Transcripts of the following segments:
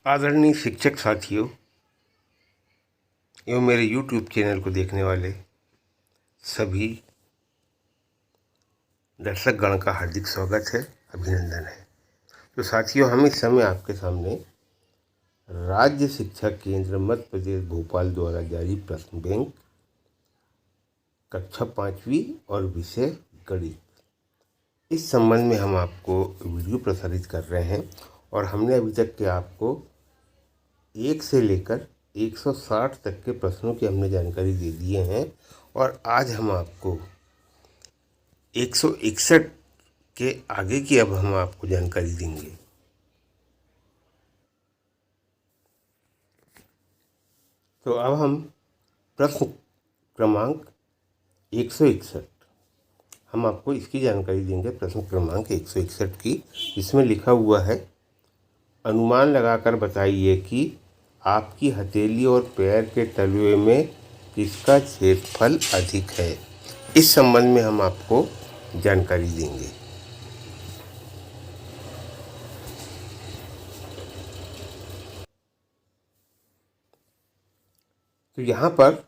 आदरणीय शिक्षक साथियों एवं मेरे YouTube चैनल को देखने वाले सभी दर्शकगण का हार्दिक स्वागत है, अभिनंदन है। तो साथियों, हम इस समय आपके सामने राज्य शिक्षा केंद्र मध्य प्रदेश भोपाल द्वारा जारी प्रश्न बैंक कक्षा 5वीं और विषय गणित, इस संबंध में हम आपको वीडियो प्रसारित कर रहे हैं। और हमने अभी तक के आपको 1 से लेकर 160 तक के प्रश्नों की हमने जानकारी दे दिए हैं। और आज हम आपको 161 के आगे की अब हम आपको जानकारी देंगे। तो अब हम प्रश्न क्रमांक 161 हम आपको इसकी जानकारी देंगे। प्रश्न क्रमांक 161 की, इसमें लिखा हुआ है, अनुमान लगाकर बताइए कि आपकी हथेली और पैर के तलवे में किसका क्षेत्रफल अधिक है। इस संबंध में हम आपको जानकारी देंगे। तो यहाँ पर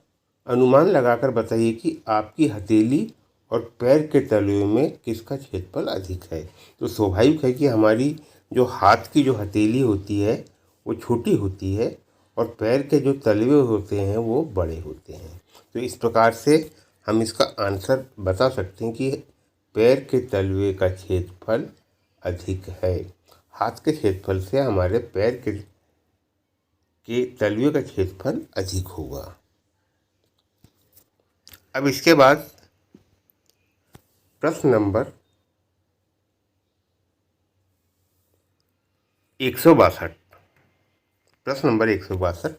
अनुमान लगाकर बताइए कि आपकी हथेली और पैर के तलवे में किसका क्षेत्रफल अधिक है। तो स्वाभाविक है कि हमारी जो हाथ की जो हथेली होती है वो छोटी होती है और पैर के जो तलवे होते हैं वो बड़े होते हैं। तो इस प्रकार से हम इसका आंसर बता सकते हैं कि पैर के तलवे का क्षेत्रफल अधिक है। हाथ के क्षेत्रफल से हमारे पैर के तलवे का क्षेत्रफल अधिक होगा। अब इसके बाद प्रश्न नंबर 162। प्रश्न नंबर 162,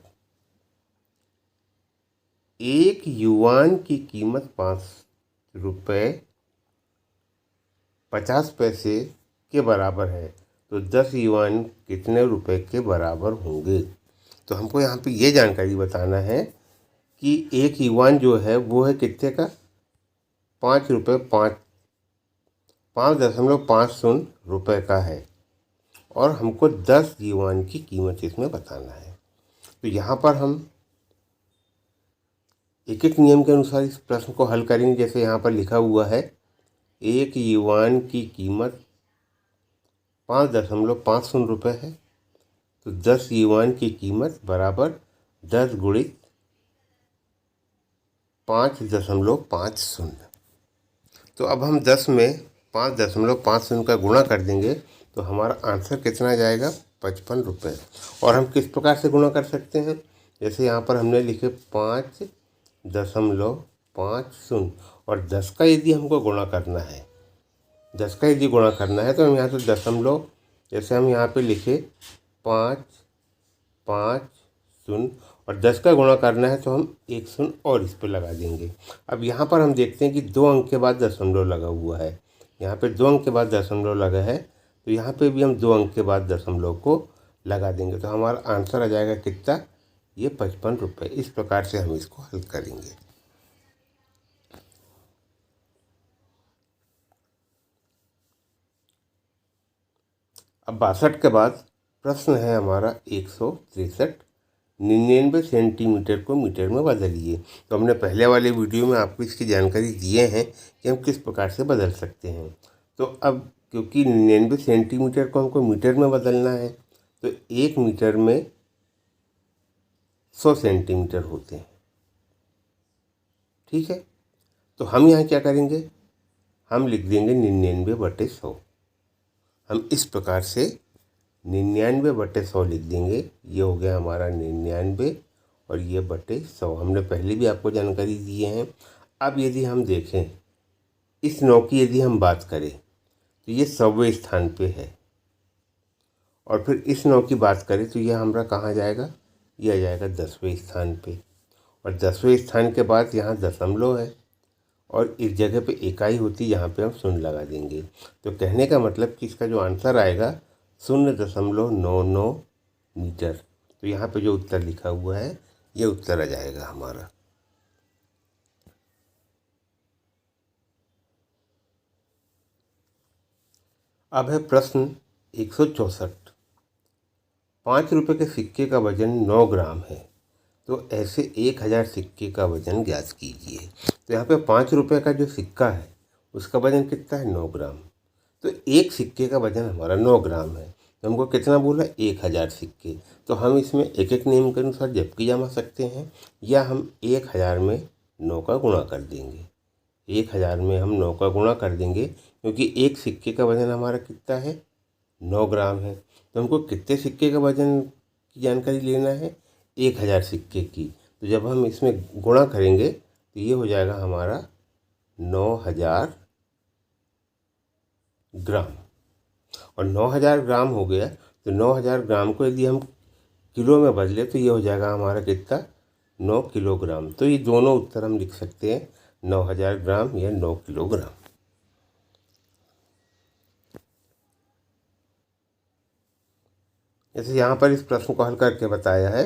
एक युआन की कीमत 5 रुपये 50 पैसे के बराबर है, तो 10 युआन कितने रुपए के बराबर होंगे। तो हमको यहाँ पे ये जानकारी बताना है कि एक युआन जो है वो है कितने का, 5 रुपये 5.50 रुपये का है और हमको 10 युआन की कीमत इसमें बताना है। तो यहाँ पर हम एक एक नियम के अनुसार इस प्रश्न को हल करेंगे। जैसे यहाँ पर लिखा हुआ है, एक युआन की कीमत 5.50 रुपये है, तो 10 युआन की कीमत बराबर 10 गुणित 5.50। तो अब हम 10 में 5.50 का गुणा कर देंगे तो हमारा आंसर कितना जाएगा, 55 रुपये। और हम किस प्रकार से गुणा कर सकते हैं, जैसे यहाँ पर हमने लिखे 5.50 और 10 का यदि हमको गुणा करना है, 10 का यदि गुणा करना है तो हम यहाँ से दशमलव, जैसे हम यहाँ पे लिखे 5.50 और 10 का गुणा करना है तो हम 1 शून्य और इस पर लगा देंगे। अब यहाँ पर हम देखते हैं कि 2 अंक के बाद दशमलव लगा हुआ है, यहाँ पे 2 अंक के बाद दशमलव लगा है, तो यहाँ पे भी हम 2 अंक के बाद दशमलव को लगा देंगे तो हमारा आंसर आ जाएगा कितना, ये 55 रुपये। इस प्रकार से हम इसको हल करेंगे। अब 62 के बाद प्रश्न है हमारा 163, 99 सेंटीमीटर को मीटर में बदलिए। तो हमने पहले वाले वीडियो में आपको इसकी जानकारी दिए हैं कि हम किस प्रकार से बदल सकते हैं। तो अब क्योंकि 99 सेंटीमीटर को हमको मीटर में बदलना है, तो 1 मीटर में 100 सेंटीमीटर होते हैं, ठीक है। तो हम यहाँ क्या करेंगे, हम लिख देंगे 99/100। हम इस प्रकार से 99/100 लिख देंगे। ये हो गया हमारा 99 और ये बटे 100, हमने पहले भी आपको जानकारी दिए हैं। अब यदि हम देखें इस 9 की यदि हम बात करें तो ये 100वें स्थान पे है, और फिर इस 9 की बात करें तो ये हमारा कहाँ जाएगा, ये आ जाएगा 10वें स्थान पे। और 10वें स्थान के बाद यहाँ दशमलव है और इस जगह पे इकाई होती है, यहाँ पे हम शून्य लगा देंगे। तो कहने का मतलब कि इसका जो आंसर आएगा 0.99 मीटर। तो यहाँ पे जो उत्तर लिखा हुआ है ये उत्तर आ जाएगा हमारा। अब है प्रश्न 164, ₹5 के सिक्के का वजन 9 ग्राम है, तो ऐसे 1000 सिक्के का वजन ज्ञात कीजिए। तो यहाँ पे ₹5 का जो सिक्का है उसका वजन कितना है? 9 ग्राम। तो एक सिक्के का वजन हमारा 9 ग्राम है, तो हमको कितना बोला? 1000 सिक्के। तो हम इसमें एक एक नियम के अनुसार जबकि जमा सकते हैं, या हम 1000 में 9 का गुणा कर देंगे। 1000 में हम 9 का गुणा कर देंगे, क्योंकि एक सिक्के का वजन हमारा कितना है? 9 ग्राम है। तो हमको कितने सिक्के का वजन की जानकारी लेना है? 1000 सिक्के की। तो जब हम इसमें गुणा करेंगे तो ये हो जाएगा हमारा 9000 ग्राम। और 9000 ग्राम हो गया, तो 9000 ग्राम को यदि हम किलो में बदले तो ये हो जाएगा हमारा कितना? 9 किलोग्राम। तो ये दोनों उत्तर हम लिख सकते हैं, 9000 ग्राम या 9 किलोग्राम। जैसे यहाँ पर इस प्रश्न को हल करके बताया है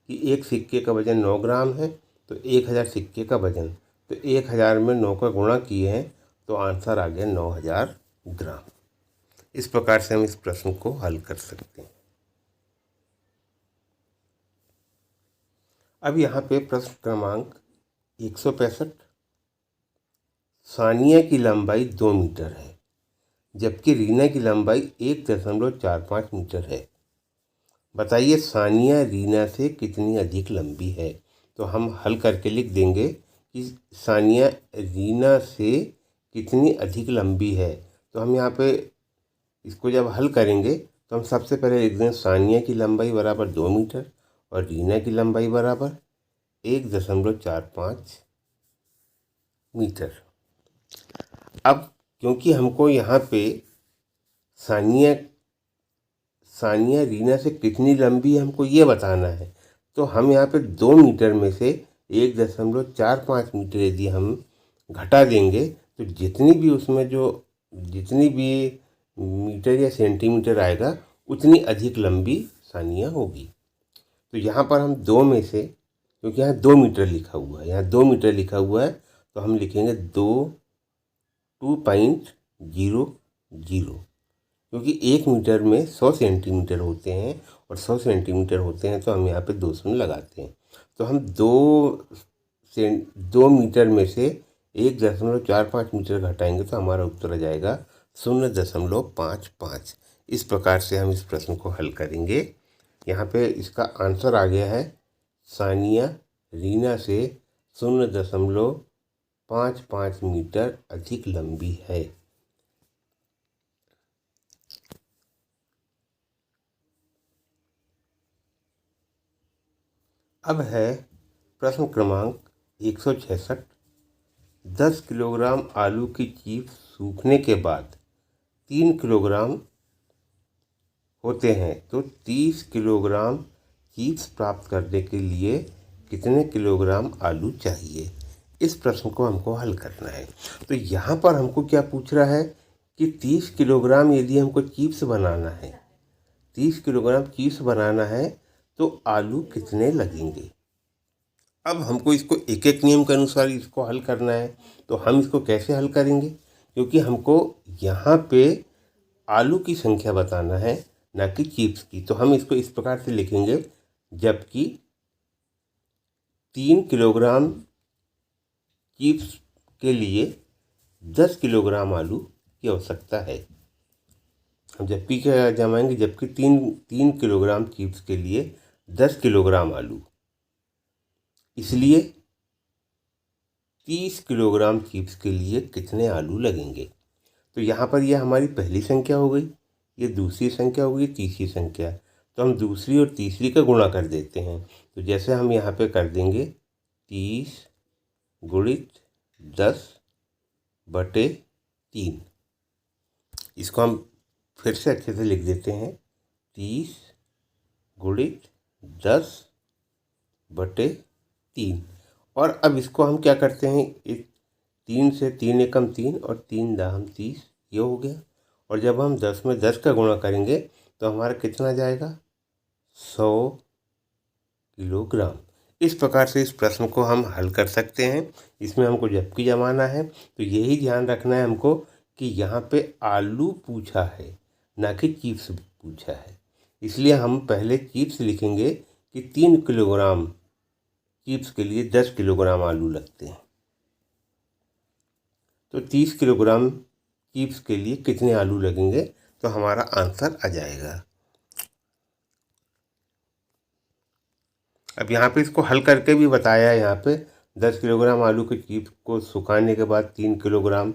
कि एक सिक्के का वजन 9 ग्राम है, तो 1000 सिक्के का वजन, तो 1000 में 9 का गुणा किए हैं तो आंसर आ गया 9000 ग्राम। इस प्रकार से हम इस प्रश्न को हल कर सकते हैं। अब यहाँ पे प्रश्न क्रमांक 165। सानिया की लंबाई 2 मीटर है, जबकि रीना की लंबाई 1.45 मीटर है। बताइए सानिया रीना से कितनी अधिक लंबी है? तो हम हल करके लिख देंगे कि सानिया रीना से कितनी अधिक लंबी है। तो हम यहाँ पे इसको जब हल करेंगे तो हम सबसे पहले लिख देंगे सानिया की लंबाई बराबर 2 मीटर और रीना की लंबाई बराबर 1.45 मीटर। अब क्योंकि हमको यहाँ पे सानिया रीना से कितनी लंबी है हमको ये बताना है, तो हम यहाँ पे 2 मीटर में से 1.45 मीटर यदि हम घटा देंगे तो जितनी भी मीटर या सेंटीमीटर आएगा उतनी अधिक लंबी सानिया होगी। तो यहाँ पर हम 2 में से, क्योंकि यहाँ 2 मीटर लिखा हुआ है, यहाँ 2 मीटर लिखा हुआ है, तो हम लिखेंगे 2.00, क्योंकि 1 मीटर में 100 सेंटीमीटर होते हैं और 100 सेंटीमीटर होते हैं तो हम यहाँ पे 2 शून्य लगाते हैं। तो हम 2 मीटर में से 1.45 मीटर घटाएंगे तो हमारा उत्तर आ जाएगा 0.55। इस प्रकार से हम इस प्रश्न को हल करेंगे। यहाँ पे इसका आंसर आ गया है सानिया रीना से 0.55 मीटर अधिक लंबी है। अब है प्रश्न क्रमांक 166। 10 किलोग्राम आलू की चिप्स सूखने के बाद 3 किलोग्राम होते हैं, तो 30 किलोग्राम चिप्स प्राप्त करने के लिए कितने किलोग्राम आलू चाहिए? इस प्रश्न को हमको हल करना है। तो यहाँ पर हमको क्या पूछ रहा है कि 30 किलोग्राम यदि हमको चिप्स बनाना है, 30 किलोग्राम चिप्स बनाना है तो आलू कितने लगेंगे? अब हमको इसको एक एक नियम के अनुसार इसको हल करना है। तो हम इसको कैसे हल करेंगे? क्योंकि हमको यहाँ पे आलू की संख्या बताना है, ना कि चिप्स की। तो हम इसको इस प्रकार से लिखेंगे, जबकि 3 किलोग्राम चिप्स के लिए 10 किलोग्राम आलू की आवश्यकता है। हम जबकि क्या जमाएंगे? जबकि 3 किलोग्राम चिप्स के लिए 10 किलोग्राम आलू, इसलिए 30 किलोग्राम चिप्स के लिए कितने आलू लगेंगे? तो यहाँ पर यह हमारी पहली संख्या हो गई, ये दूसरी संख्या हो गई, तीसरी संख्या। तो हम दूसरी और तीसरी का गुणा कर देते हैं। तो जैसे हम यहाँ पे कर देंगे 30 गुणित 10/3, इसको हम फिर से अच्छे से लिख देते हैं, 30 गुणित 10/3। और अब इसको हम क्या करते हैं, 3 से 3 एकम 3 और 3 दाम 30, ये हो गया। और जब हम 10 में 10 का गुणा करेंगे तो हमारा कितना जाएगा? 100 किलोग्राम। इस प्रकार से इस प्रश्न को हम हल कर सकते हैं। इसमें हमको जबकि जमाना है, तो यही ध्यान रखना है हमको कि यहाँ पे आलू पूछा है, ना कि चिप्स पूछा है। इसलिए हम पहले चिप्स लिखेंगे कि 3 किलोग्राम चिप्स के लिए 10 किलोग्राम आलू लगते हैं। तो 30 किलोग्राम चिप्स के लिए कितने आलू लगेंगे, तो हमारा आंसर आ जाएगा। अब यहाँ पे इसको हल करके भी बताया है। यहाँ पे 10 किलोग्राम आलू के चिप्स को सुखाने के बाद 3 किलोग्राम,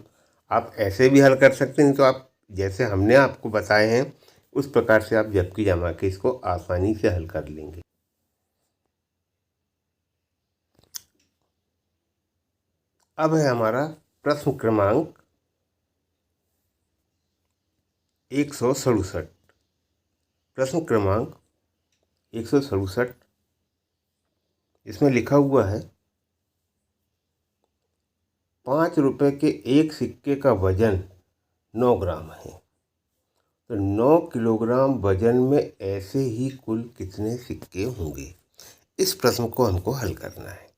आप ऐसे भी हल कर सकते हैं। तो आप जैसे हमने आपको बताए हैं उस प्रकार से आप जबकि जमा के इसको आसानी से हल कर लेंगे। अब है हमारा प्रश्न क्रमांक 167। प्रश्न क्रमांक 167, इसमें लिखा हुआ है 5 रुपए के एक सिक्के का वजन 9 ग्राम है। तो 9 किलोग्राम वजन में ऐसे ही कुल कितने सिक्के होंगे, इस प्रश्न को हमको हल करना है।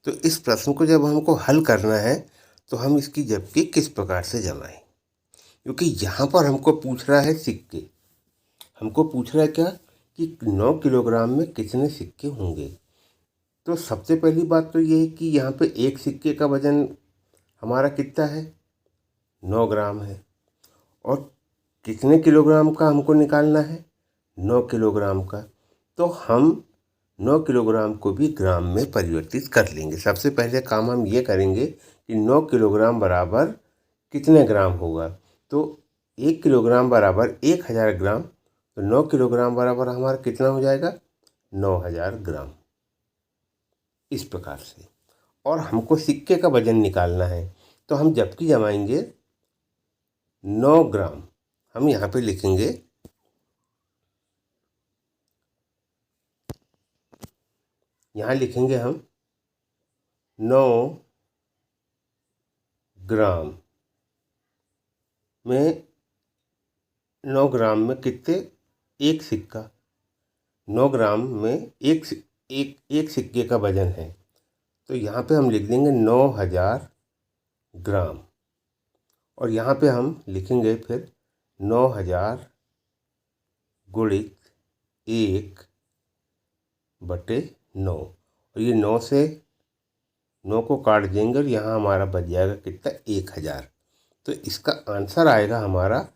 तो इस प्रश्न को जब हमको हल करना है तो हम इसकी जबकि किस प्रकार से जमाएं, क्योंकि यहाँ पर हमको पूछ रहा है सिक्के, हमको पूछ रहा है क्या कि 9 किलोग्राम में कितने सिक्के होंगे। तो सबसे पहली बात तो ये है कि यहाँ पे एक सिक्के का वजन हमारा कितना है, 9 ग्राम है। और कितने किलोग्राम का हमको निकालना है, 9 किलोग्राम का। तो हम 9 किलोग्राम को भी ग्राम में परिवर्तित कर लेंगे। सबसे पहले काम हम ये करेंगे कि 9 किलोग्राम बराबर कितने ग्राम होगा। तो 1 किलोग्राम बराबर 1000 ग्राम। तो 9 किलोग्राम बराबर हमारा कितना हो जाएगा, 9000 ग्राम, इस प्रकार से। और हमको सिक्के का वजन निकालना है, तो हम जबकि जमाएंगे 9 ग्राम। हम यहाँ पे लिखेंगे हम 9 ग्राम में 9 ग्राम में कितने, एक सिक्का। 9 ग्राम में एक सिक्के का वजन है। तो यहाँ पे हम लिख देंगे 9000 ग्राम। और यहाँ पे हम लिखेंगे फिर 9000 गुणित 1/9। और ये 9 से 9 को काट देंगे और यहाँ हमारा बच जाएगा कितना, 1000। तो इसका आंसर आएगा हमारा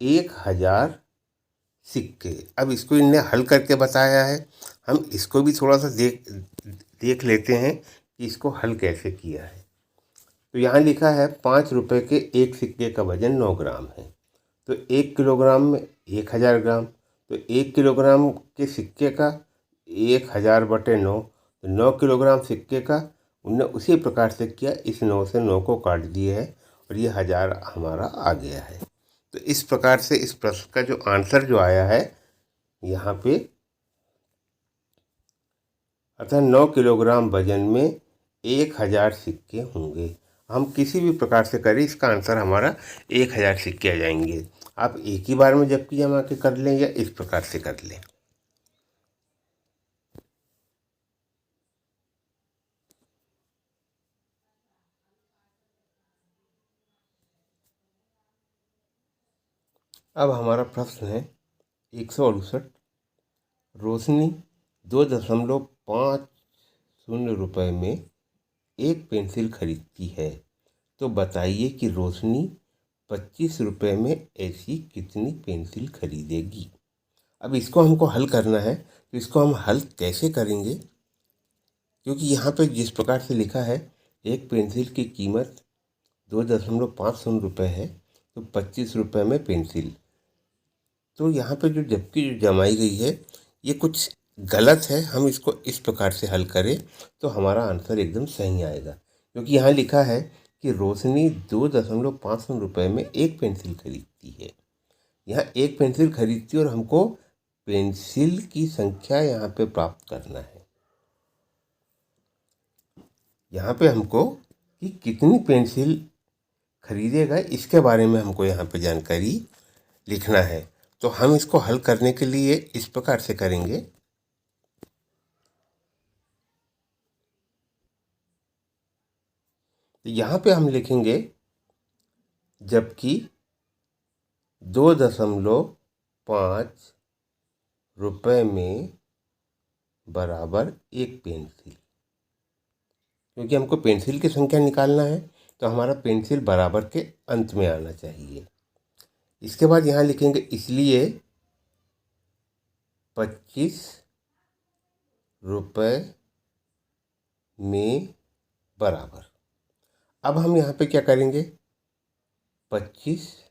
1000 सिक्के। अब इसको इनने हल करके बताया है, हम इसको भी थोड़ा सा देख लेते हैं कि इसको हल कैसे किया है। तो यहाँ लिखा है 5 रुपए के एक सिक्के का वजन 9 ग्राम है। तो 1 किलोग्राम में 1000 ग्राम। तो 1 किलोग्राम के सिक्के का 1000/9, तो 9 किलोग्राम सिक्के का उनने उसी प्रकार से किया। इस 9 से 9 को काट दिए है और ये 1000 हमारा आ गया है। तो इस प्रकार से इस प्रश्न का जो आंसर जो आया है यहाँ पे, अतः 9 किलोग्राम वजन में 1000 सिक्के होंगे। हम किसी भी प्रकार से करें इसका आंसर हमारा 1000 सिक्के आ जाएंगे। आप एक ही बार में जबकि जमा के कर लें या इस प्रकार से कर लें। अब हमारा प्रश्न है 168। रोशनी 2.50 रुपये में एक पेंसिल खरीदती है। तो बताइए कि रोशनी 25 रुपये में ऐसी कितनी पेंसिल खरीदेगी। अब इसको हमको हल करना है, तो इसको हम हल कैसे करेंगे, क्योंकि यहाँ पे जिस प्रकार से लिखा है एक पेंसिल की कीमत 2.50 रुपये है, तो 25 रुपये में पेंसिल। तो यहाँ पे जो जबकि जो जमाई गई है ये कुछ गलत है। हम इसको इस प्रकार से हल करें तो हमारा आंसर एकदम सही आएगा, क्योंकि यहाँ लिखा है कि रोशनी 2.50 रुपये में एक पेंसिल खरीदती है। यहाँ एक पेंसिल खरीदती है और हमको पेंसिल की संख्या यहाँ पे प्राप्त करना है। यहाँ पे हमको कि कितनी पेंसिल खरीदेगा इसके बारे में हमको यहाँ पे जानकारी लिखना है। तो हम इसको हल करने के लिए इस प्रकार से करेंगे। तो यहाँ पे हम लिखेंगे जबकि 2.5 रुपए में बराबर एक पेंसिल, क्योंकि हमको पेंसिल की संख्या निकालना है तो हमारा पेंसिल बराबर के अंत में आना चाहिए। इसके बाद यहाँ लिखेंगे इसलिए 25 रुपए में बराबर। अब हम यहाँ पे क्या करेंगे, 25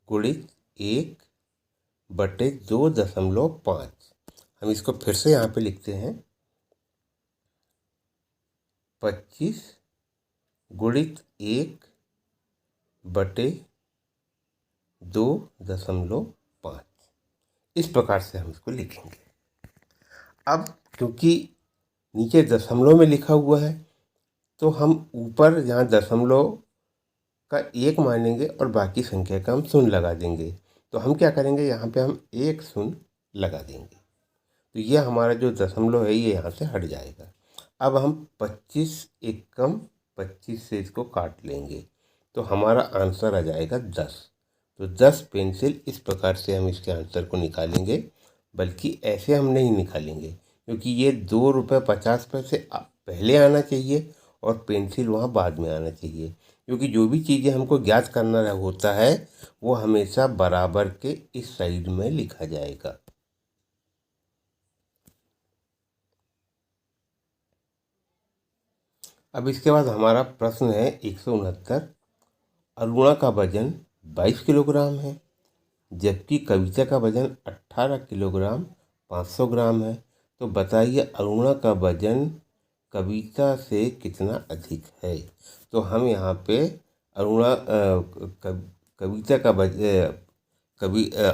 गुणित 1/2.5। हम इसको फिर से यहाँ पे लिखते हैं, 25 गुणित 1/2.5। इस प्रकार से हम इसको लिखेंगे। अब क्योंकि नीचे दशमलव में लिखा हुआ है तो हम ऊपर यहाँ दशमलव का 1 मानेंगे और बाकी संख्या का हम शून्य लगा देंगे। तो हम क्या करेंगे, यहाँ पे हम 1 शून्य लगा देंगे, तो ये हमारा जो दशमलव है ये यहाँ से हट जाएगा। अब हम 25 एकम 25 से इसको काट लेंगे तो हमारा आंसर आ जाएगा 10। तो 10 पेंसिल। इस प्रकार से हम इसके आंसर को निकालेंगे, बल्कि ऐसे हम नहीं निकालेंगे क्योंकि ये 2 रुपये 50 पैसे पहले आना चाहिए और पेंसिल वहाँ बाद में आना चाहिए, क्योंकि जो भी चीज़ें हमको ज्ञात करना होता है वो हमेशा बराबर के इस साइड में लिखा जाएगा। अब इसके बाद हमारा प्रश्न है 169। अरुणा का वजन 22 किलोग्राम है, जबकि कविता का वजन 18 किलोग्राम 500 ग्राम है। तो बताइए अरुणा का वजन कविता से कितना अधिक है। तो हम यहाँ पे कविता का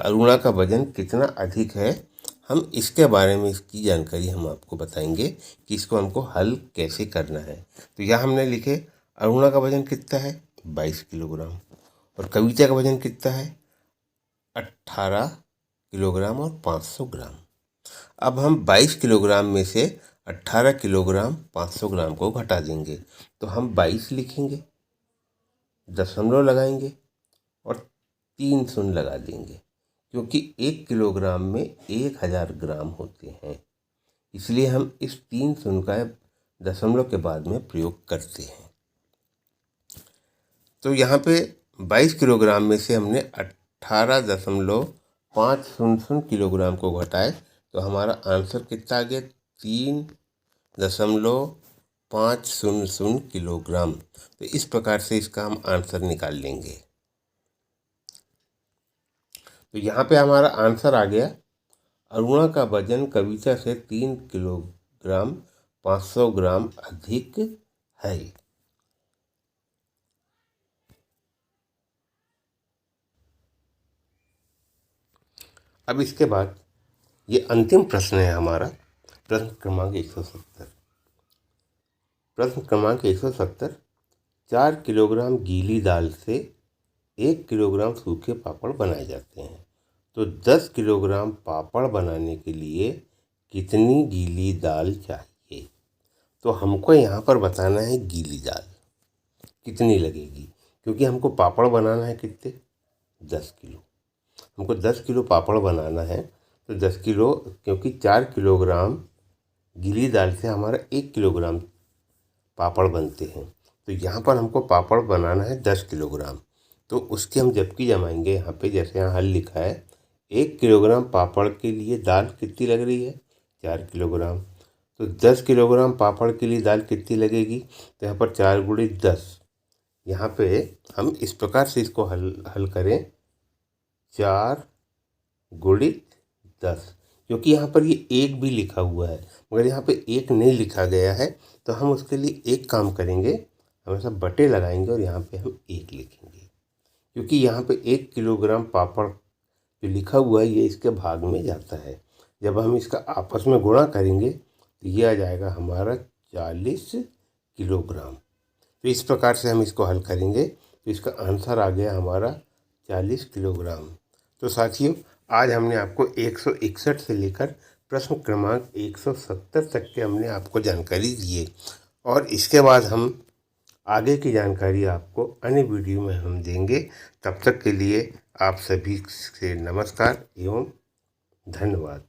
अरुणा का वजन कितना अधिक है, हम इसके बारे में इसकी जानकारी हम आपको बताएंगे कि इसको हमको हल कैसे करना है। तो यहाँ हमने लिखे अरुणा का वजन कितना है 22 किलोग्राम और कविता का वजन कितना है 18 किलोग्राम और 500 ग्राम। अब हम 22 किलोग्राम में से 18 किलोग्राम 500 ग्राम को घटा देंगे तो हम 22 लिखेंगे, दशमलव लगाएंगे और 3 शून्य लगा देंगे, क्योंकि 1 किलोग्राम में 1000 ग्राम होते हैं, इसलिए हम इस 3 शून्य का दशमलव के बाद में प्रयोग करते हैं। तो यहाँ पे 22 किलोग्राम में से हमने 18.500 किलोग्राम को घटाए तो हमारा आंसर कितना आ गया 3.500 किलोग्राम। तो इस प्रकार से इसका हम आंसर निकाल लेंगे। तो यहाँ पे हमारा आंसर आ गया अरुणा का वजन कविता से 3 किलोग्राम 500 ग्राम अधिक है। अब इसके बाद ये अंतिम प्रश्न है हमारा, प्रश्न क्रमांक 170। प्रश्न क्रमांक 170, 4 किलोग्राम गीली दाल से 1 किलोग्राम सूखे पापड़ बनाए जाते हैं, तो 10 किलोग्राम पापड़ बनाने के लिए कितनी गीली दाल चाहिए। तो हमको यहाँ पर बताना है गीली दाल कितनी लगेगी, क्योंकि हमको पापड़ बनाना है कितने 10 किलो। हमको 10 किलो पापड़ बनाना है तो 10 किलो, क्योंकि 4 किलोग्राम गीली दाल से हमारा 1 किलोग्राम पापड़ बनते हैं, तो यहाँ पर हमको पापड़ बनाना है 10 किलोग्राम। तो उसके हम जबकि जमाएंगे यहाँ पे, जैसे यहाँ हल लिखा है 1 किलोग्राम पापड़ के लिए दाल कितनी लग रही है 4 किलोग्राम। तो 10 किलोग्राम पापड़ के लिए दाल कितनी लगेगी, तो यहाँ पर 4 गुणे 10। यहाँ पे हम इस प्रकार से इसको हल करें 4 गुणित 10, क्योंकि यहाँ पर ये 1 भी लिखा हुआ है मगर यहाँ पे 1 नहीं लिखा गया है, तो हम उसके लिए एक काम करेंगे, हमेशा बटे लगाएंगे और यहाँ पे हम 1 लिखेंगे, क्योंकि यहाँ पे 1 किलोग्राम पापड़ जो लिखा हुआ है ये इसके भाग में जाता है। जब हम इसका आपस में गुणा करेंगे तो ये आ जाएगा हमारा 40 किलोग्राम। तो इस प्रकार से हम इसको हल करेंगे तो इसका आंसर आ गया हमारा 40 किलोग्राम। तो साथियों, आज हमने आपको 161 से लेकर प्रश्न क्रमांक 170 तक के हमने आपको जानकारी दी है, और इसके बाद हम आगे की जानकारी आपको अन्य वीडियो में हम देंगे। तब तक के लिए आप सभी से नमस्कार एवं धन्यवाद।